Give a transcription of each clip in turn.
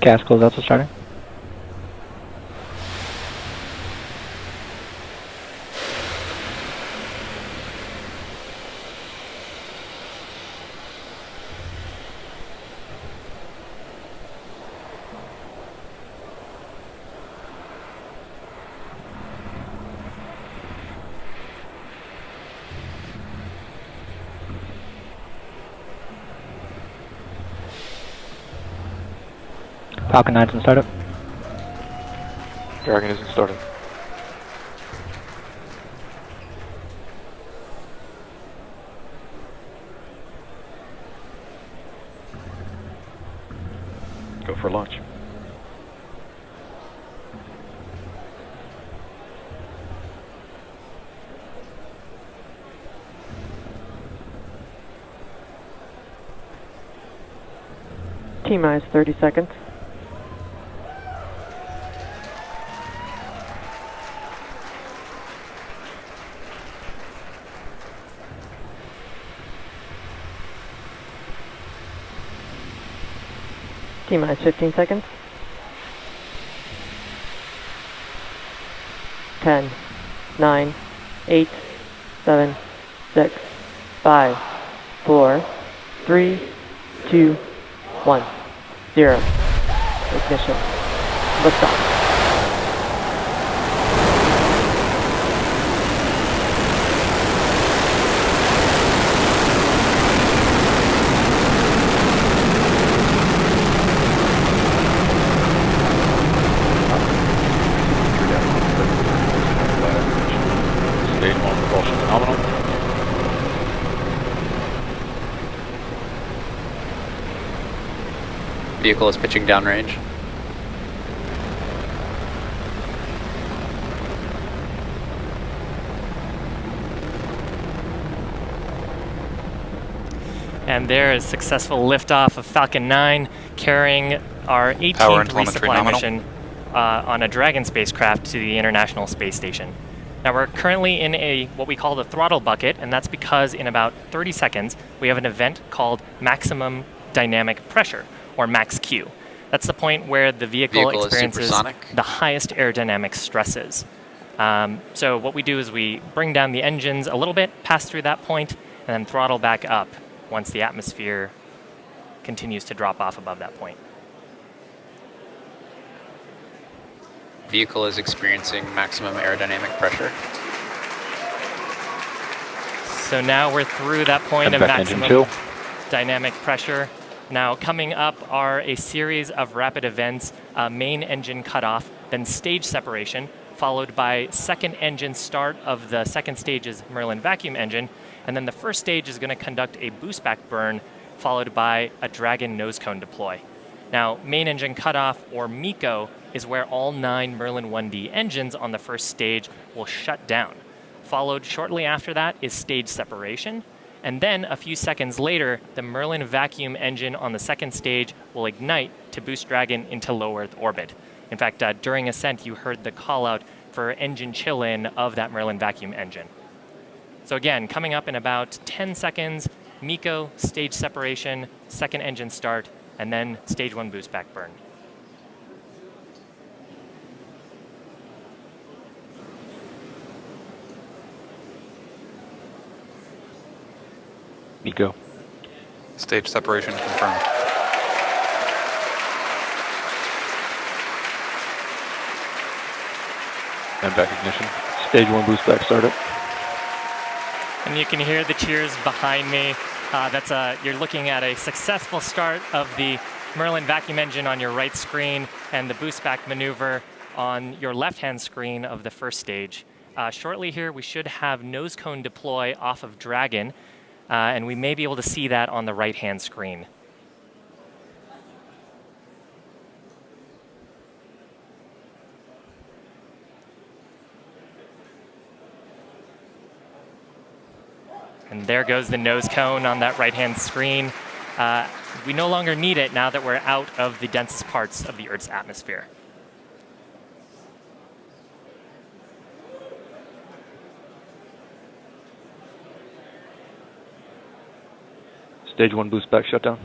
Cast close out to starting. Falcon 9's in startup. Dragon isn't started. Go for launch. T-minus 30 seconds. T-minus 15 seconds. 10, 9, 8, 7, 6, 5, 4, 3, 2, 1, 0. Ignition. Liftoff. Stage 1 propulsion nominal. Vehicle is pitching downrange. And there is successful liftoff of Falcon 9 carrying our 18th resupply mission on a Dragon spacecraft to the International Space Station. Now we're currently in what we call the throttle bucket, and that's because in about 30 seconds we have an event called maximum dynamic pressure, or max Q. That's the point where the vehicle experiences the highest aerodynamic stresses. So what we do is we bring down the engines a little bit, pass through that point, and then throttle back up once the atmosphere continues to drop off above that point. Vehicle is experiencing maximum aerodynamic pressure. So now we're through that point of maximum dynamic pressure. Now coming up are a series of rapid events, main engine cutoff, then stage separation, followed by second engine start of the second stage's Merlin vacuum engine, and then the first stage is going to conduct a boost back burn, followed by a Dragon nose cone deploy. Now, main engine cutoff, or MECO, is where all 9 Merlin 1D engines on the first stage will shut down. Followed shortly after that is stage separation, and then a few seconds later, the Merlin vacuum engine on the second stage will ignite to boost Dragon into low Earth orbit. In fact, during ascent, you heard the call out for engine chill-in of that Merlin vacuum engine. So again, coming up in about 10 seconds, MECO, stage separation, second engine start, and then stage 1 boost back burn. MECO. Stage separation confirmed. And back ignition. Stage 1 boost back startup. And you can hear the cheers behind me. You're looking at a successful start of the Merlin vacuum engine on your right screen and the boost back maneuver on your left-hand screen of the first stage. Shortly here, we should have nose cone deploy off of Dragon, and we may be able to see that on the right-hand screen. And there goes the nose cone on that right-hand screen. We no longer need it now that we're out of the densest parts of the Earth's atmosphere. Stage 1 boost back shutdown.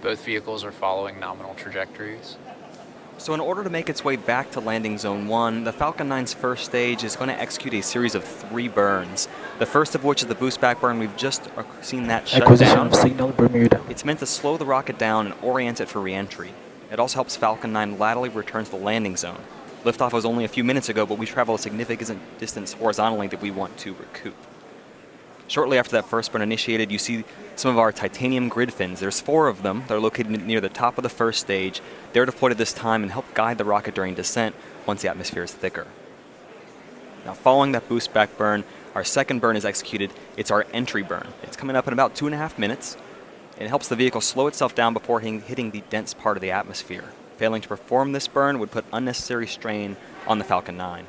Both vehicles are following nominal trajectories. So in order to make its way back to landing zone 1, the Falcon 9's first stage is going to execute a series of 3 burns. The first of which is the boost back burn. We've just seen that shut Acquisition down. of signal Bermuda. It's meant to slow the rocket down and orient it for re-entry. It also helps Falcon 9 laterally return to the landing zone. Liftoff was only a few minutes ago, but we traveled a significant distance horizontally that we want to recoup. Shortly after that first burn initiated, you see some of our titanium grid fins. There's 4 of them. They're located near the top of the first stage. They're deployed at this time and help guide the rocket during descent once the atmosphere is thicker. Now, following that boost back burn, our second burn is executed. It's our entry burn. It's coming up in about 2.5 minutes. It helps the vehicle slow itself down before hitting the dense part of the atmosphere. Failing to perform this burn would put unnecessary strain on the Falcon 9.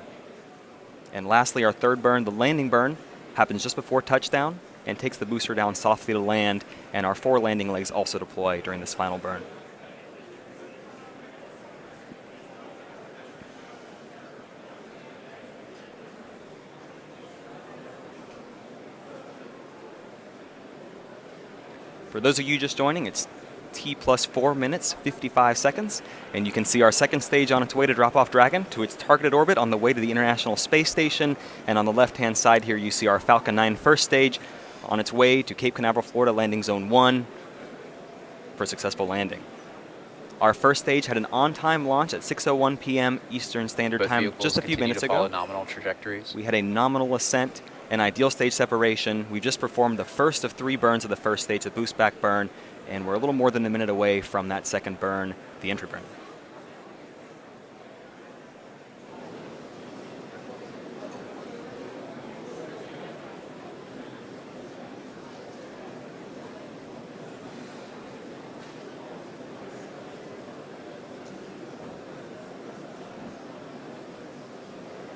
And lastly, our third burn, the landing burn, happens just before touchdown and takes the booster down softly to land, and our 4 landing legs also deploy during this final burn. For those of you just joining, it's T plus 4 minutes, 55 seconds, and you can see our second stage on its way to drop off Dragon to its targeted orbit on the way to the International Space Station, and on the left-hand side here you see our Falcon 9 first stage on its way to Cape Canaveral, Florida, landing zone 1 for successful landing. Our first stage had an on-time launch at 6:01 p.m. Eastern Standard Time just a few minutes ago. Nominal trajectories. We had a nominal ascent and ideal stage separation. We've just performed the first of 3 burns of the first stage, the boost back burn, and we're a little more than a minute away from that second burn, the entry burn.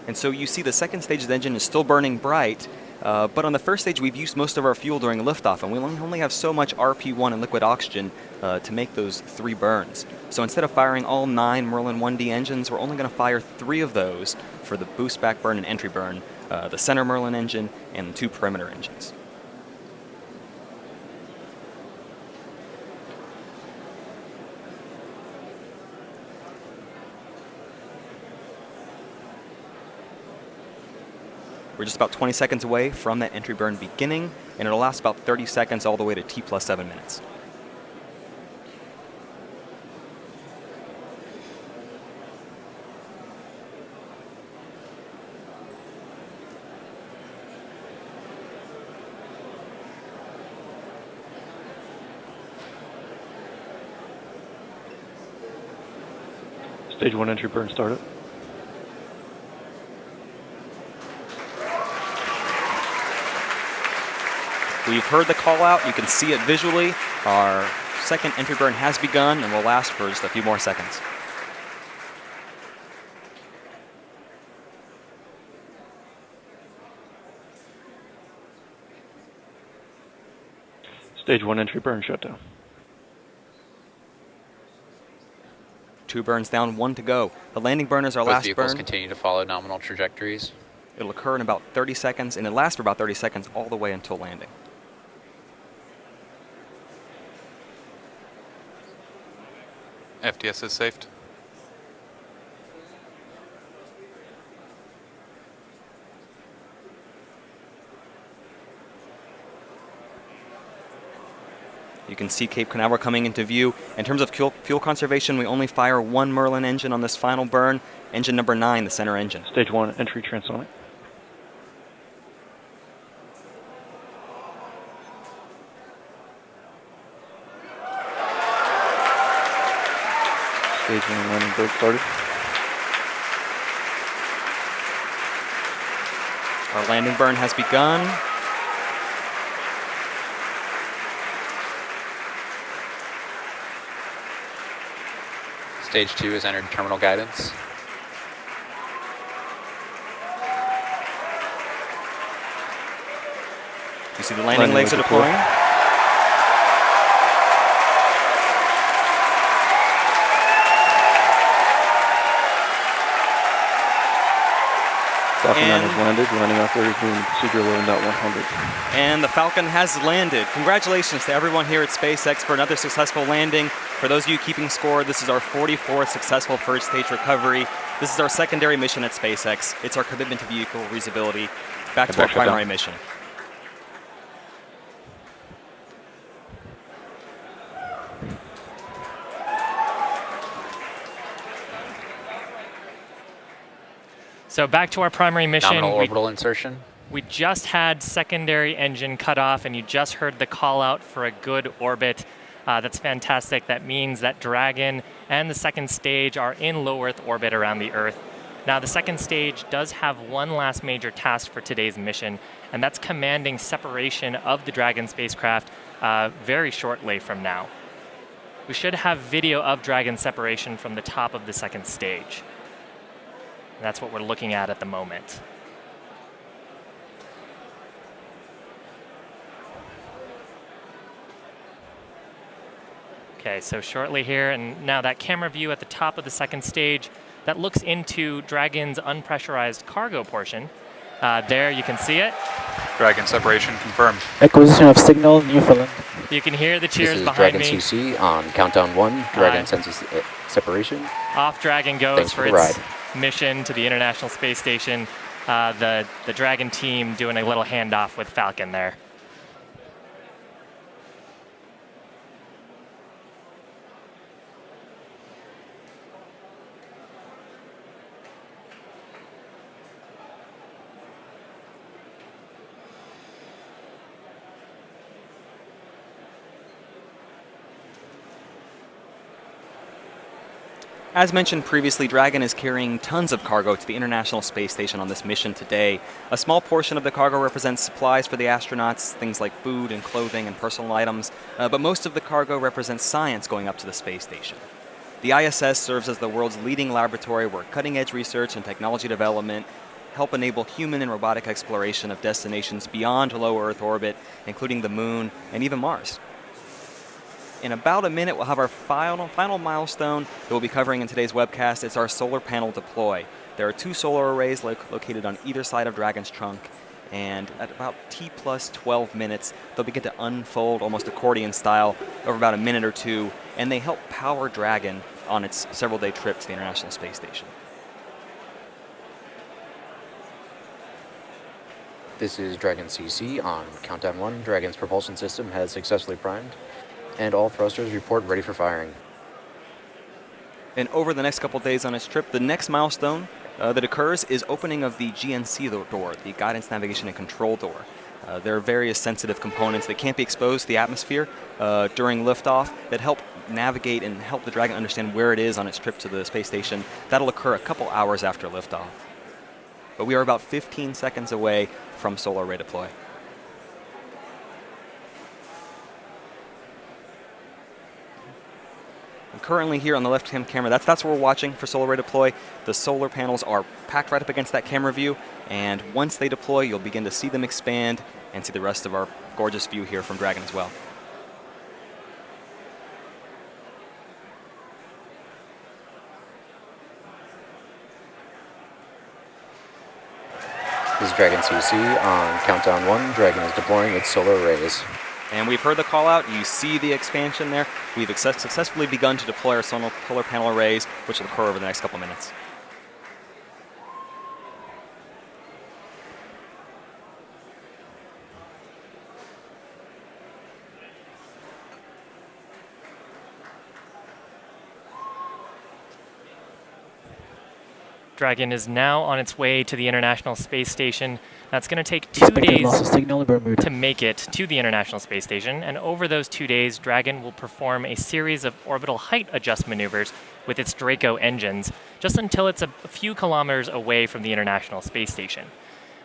And so you see the second stage's engine is still burning bright, but on the first stage we've used most of our fuel during liftoff, and we only have so much RP1 and liquid oxygen to make those 3 burns. So instead of firing all 9 Merlin 1D engines, we're only going to fire 3 of those for the boost back burn and entry burn, the center Merlin engine and the 2 perimeter engines. We're just about 20 seconds away from that entry burn beginning, and it'll last about 30 seconds all the way to T plus 7 minutes. Stage 1 entry burn started. We've heard the call out. You can see it visually. Our second entry burn has begun and will last for just a few more seconds. Stage 1 entry burn shutdown. 2 burns down, 1 to go. The landing burn is our last vehicles burn. continue to follow nominal trajectories. It'll occur in about 30 seconds, and it lasts for about 30 seconds all the way until landing. FTS is safed. You can see Cape Canaveral coming into view. In terms of fuel conservation, we only fire 1 Merlin engine on this final burn. Engine number 9, the center engine. Stage 1 entry transonic. Stage 1 landing burn started. Our landing burn has begun. Stage 2 has entered terminal guidance. You see the landing legs are deploying. Falcon 9 And- has landed. Landing operators moving to procedure 11.100. And the Falcon has landed. Congratulations to everyone here at SpaceX for another successful landing. For those of you keeping score, this is our 44th successful first stage recovery. This is our secondary mission at SpaceX. It's our commitment to vehicle reusability. Back to our Back shut primary down. mission. So back to our primary mission. Nominal orbital insertion. We just had secondary engine cut off, and you just heard the call out for a good orbit. That's fantastic. That means that Dragon and the second stage are in low Earth orbit around the Earth. Now, the second stage does have one last major task for today's mission, and that's commanding separation of the Dragon spacecraft very shortly from now. We should have video of Dragon separation from the top of the second stage. And that's what we're looking at the moment. Okay, so shortly here, and now that camera view at the top of the second stage, that looks into Dragon's unpressurized cargo portion. There, you can see it. Dragon separation confirmed. Acquisition of signal, Newfoundland. You can hear the This cheers is behind Dragon me. CC on countdown 1. Dragon senses separation. Off Dragon goes Thanks for for the its ride. mission to the International Space Station. The Dragon team doing a little handoff with Falcon there. As mentioned previously, Dragon is carrying tons of cargo to the International Space Station on this mission today. A small portion of the cargo represents supplies for the astronauts, things like food and clothing and personal items, but most of the cargo represents science going up to the space station. The ISS serves as the world's leading laboratory where cutting-edge research and technology development help enable human and robotic exploration of destinations beyond low Earth orbit, including the Moon and even Mars. In about a minute, we'll have our final milestone that we'll be covering in today's webcast. It's our solar panel deploy. There are 2 solar arrays located on either side of Dragon's trunk, and at about T plus 12 minutes, they'll begin to unfold almost accordion style over about a minute or 2, and they help power Dragon on its several-day trip to the International Space Station. This is Dragon CC on countdown 1. Dragon's propulsion system has successfully primed, and all thrusters report ready for firing. And over the next couple days on its trip, the next milestone that occurs is opening of the GNC door, the Guidance, Navigation, and Control door. There are various sensitive components that can't be exposed to the atmosphere during liftoff that help navigate and help the Dragon understand where it is on its trip to the space station. That'll occur a couple hours after liftoff. But we are about 15 seconds away from solar array deploy. And currently here on the left-hand camera, that's where we're watching for solar array deploy. The solar panels are packed right up against that camera view, and once they deploy, you'll begin to see them expand and see the rest of our gorgeous view here from Dragon as well. This is Dragon CC on countdown 1. Dragon is deploying its solar arrays. And we've heard the call out. You see the expansion there. We've successfully begun to deploy our solar panel arrays, which will occur over the next couple minutes. Dragon is now on its way to the International Space Station. That's going to take 2 days Loss of signal, Bermuda. to make it to the International Space Station, and over those 2 days, Dragon will perform a series of orbital height adjust maneuvers with its Draco engines, just until it's a few kilometers away from the International Space Station.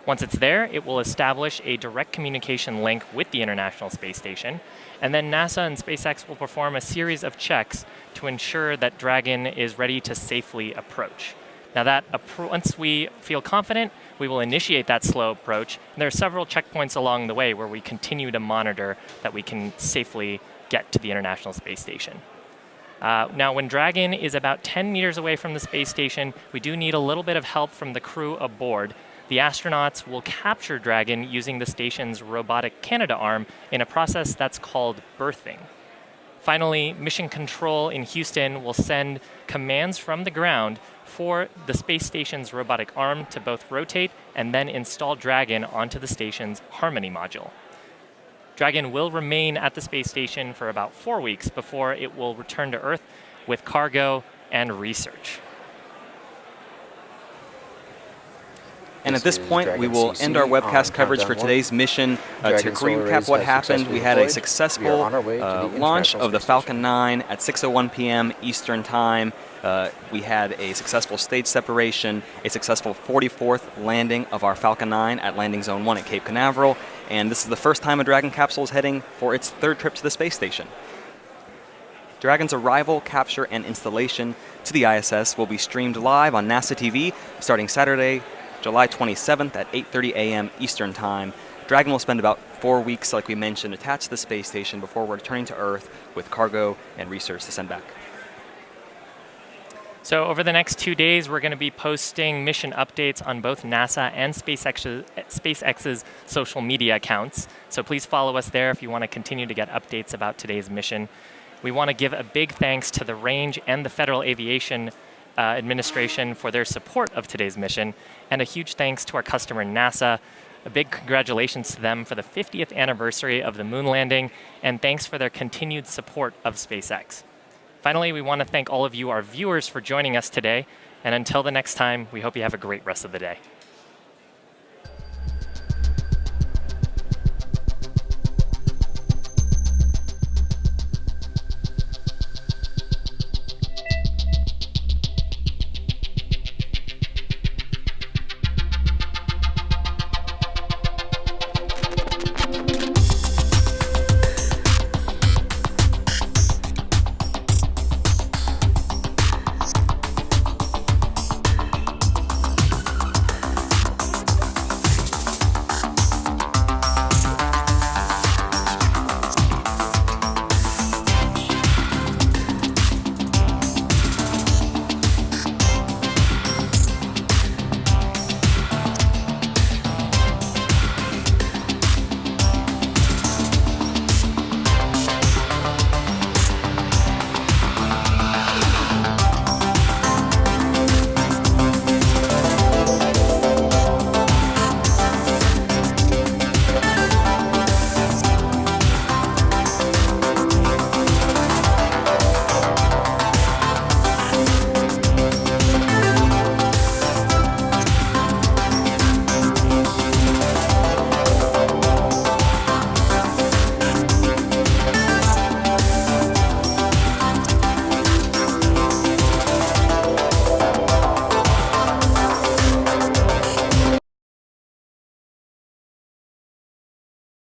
Once it's there, it will establish a direct communication link with the International Space Station, and then NASA and SpaceX will perform a series of checks to ensure that Dragon is ready to safely approach. Now once we feel confident, we will initiate that slow approach. And there are several checkpoints along the way where we continue to monitor that we can safely get to the International Space Station. Now, when Dragon is about 10 meters away from the space station, we do need a little bit of help from the crew aboard. The astronauts will capture Dragon using the station's robotic Canada arm in a process that's called berthing. Finally, Mission Control in Houston will send commands from the ground for the space station's robotic arm to both rotate and then install Dragon onto the station's Harmony module. Dragon will remain at the space station for about 4 weeks before it will return to Earth with cargo and research. And at this point, we will end our webcast coverage for today's mission. To recap what happened, we had a successful launch of the Falcon 9 at 6:01 p.m. Eastern Time. We had a successful stage separation, a successful 44th landing of our Falcon 9 at Landing Zone 1 at Cape Canaveral, and this is the first time a Dragon capsule is heading for its third trip to the space station. Dragon's arrival, capture, and installation to the ISS will be streamed live on NASA TV starting Saturday, July 27th at 8:30 a.m. Eastern Time. Dragon will spend about 4 weeks, like we mentioned, attached to the space station before returning to Earth with cargo and research to send back. So over the next 2 days, we're going to be posting mission updates on both NASA and SpaceX's social media accounts. So please follow us there if you want to continue to get updates about today's mission. We want to give a big thanks to the Range and the Federal Aviation Administration for their support of today's mission, and a huge thanks to our customer NASA. A big congratulations to them for the 50th anniversary of the moon landing, and thanks for their continued support of SpaceX. Finally, we want to thank all of you, our viewers, for joining us today, and until the next time, we hope you have a great rest of the day.